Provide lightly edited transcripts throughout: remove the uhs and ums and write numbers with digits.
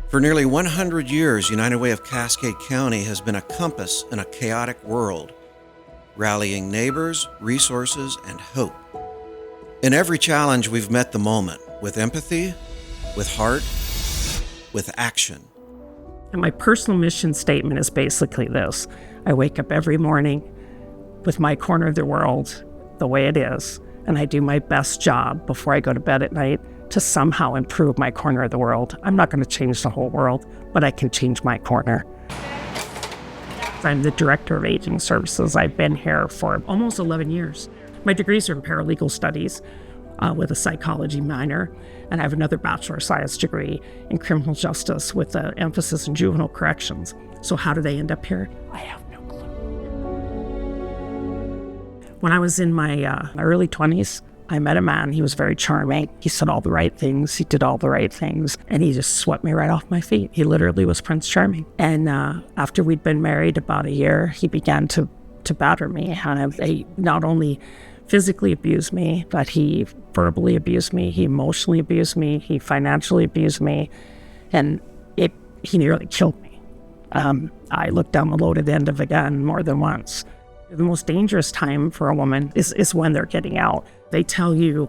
For nearly 100 years, United Way of Cascade County has been a compass in a chaotic world, rallying neighbors, resources, and hope. In every challenge, we've met the moment with empathy, with heart, with action. And my personal mission statement is basically this. I wake up every morning with my corner of the world the way it is, and I do my best job before I go to bed at night to somehow improve my corner of the world. I'm not going to change the whole world, but I can change my corner. I'm the Director of Aging Services. I've been here for almost 11 years. My degrees are in paralegal studies with a psychology minor, and I have another Bachelor of Science degree in criminal justice with an emphasis in juvenile corrections. So how do they end up here? I have no clue. When I was in my early 20s, I met a man. He was very charming. He said all the right things. He did all the right things. And he just swept me right off my feet. He literally was Prince Charming. And after we'd been married about a year, he began to batter me. And he not only physically abused me, but he verbally abused me. He emotionally abused me. He financially abused me. And he nearly killed me. I looked down the loaded end of a gun more than once. The most dangerous time for a woman is when they're getting out. They tell you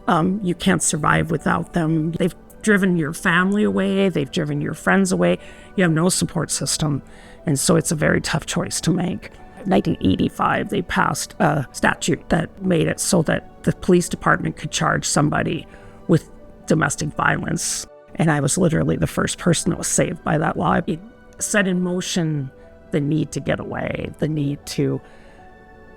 you can't survive without them. They've driven your family away. They've driven your friends away. You have no support system. And so it's a very tough choice to make. In 1985, they passed a statute that made it so that the police department could charge somebody with domestic violence. And I was literally the first person that was saved by that law. It set in motion the need to get away, the need to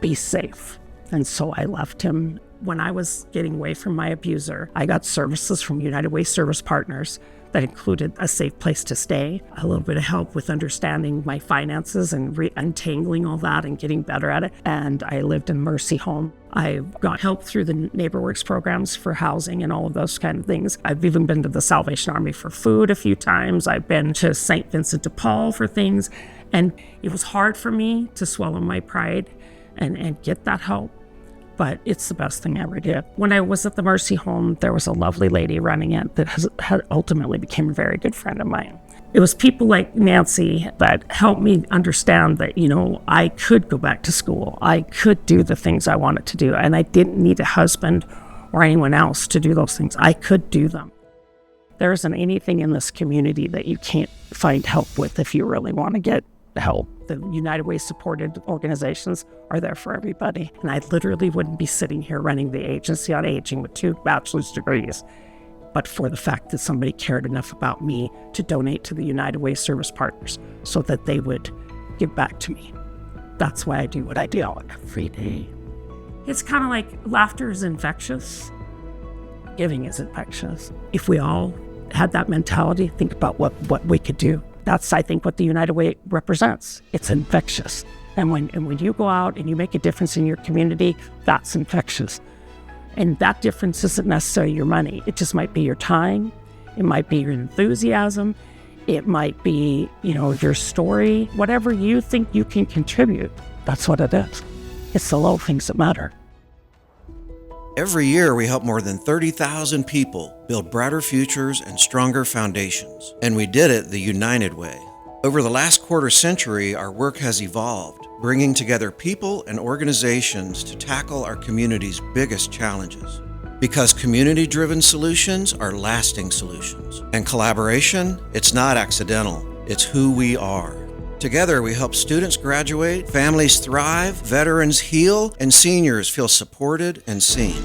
be safe. And so I left him. When I was getting away from my abuser, I got services from United Way Service Partners that included a safe place to stay, a little bit of help with understanding my finances and untangling all that and getting better at it. And I lived in Mercy Home. I got help through the NeighborWorks programs for housing and all of those kind of things. I've even been to the Salvation Army for food a few times. I've been to St. Vincent de Paul for things. And it was hard for me to swallow my pride and get that help. But it's the best thing I ever did. When I was at the Mercy Home, there was a lovely lady running it that had ultimately became a very good friend of mine. It was people like Nancy that helped me understand that, I could go back to school. I could do the things I wanted to do. And I didn't need a husband or anyone else to do those things. I could do them. There isn't anything in this community that you can't find help with if you really want to get help. The United Way supported organizations are there for everybody. And I literally wouldn't be sitting here running the Agency on Aging with 2 bachelor's degrees, but for the fact that somebody cared enough about me to donate to the United Way Service Partners so that they would give back to me. That's why I do what I do every day. It's kind of like laughter is infectious. Giving is infectious. If we all had that mentality, think about what we could do. That's, I think, what the United Way represents. It's infectious. And when you go out and you make a difference in your community, that's infectious. And that difference isn't necessarily your money. It just might be your time. It might be your enthusiasm. It might be, your story. Whatever you think you can contribute, that's what it is. It's the little things that matter. Every year, we help more than 30,000 people build brighter futures and stronger foundations. And we did it the United Way. Over the last quarter century, our work has evolved, bringing together people and organizations to tackle our community's biggest challenges. Because community-driven solutions are lasting solutions. And collaboration, it's not accidental, it's who we are. Together, we help students graduate, families thrive, veterans heal, and seniors feel supported and seen.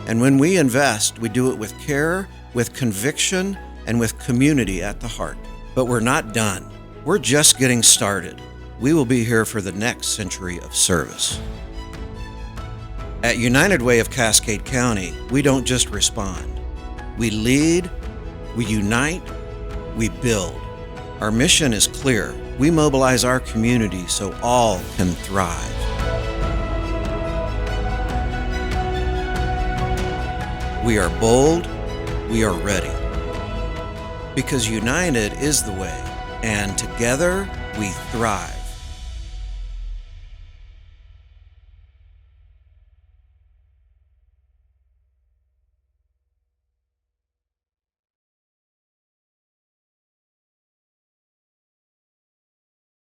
And when we invest, we do it with care, with conviction, and with community at the heart. But we're not done. We're just getting started. We will be here for the next century of service. At United Way of Cascade County, we don't just respond. We lead, we unite, we build. Our mission is clear. We mobilize our community so all can thrive. We are bold, we are ready. Because united is the way, and together we thrive.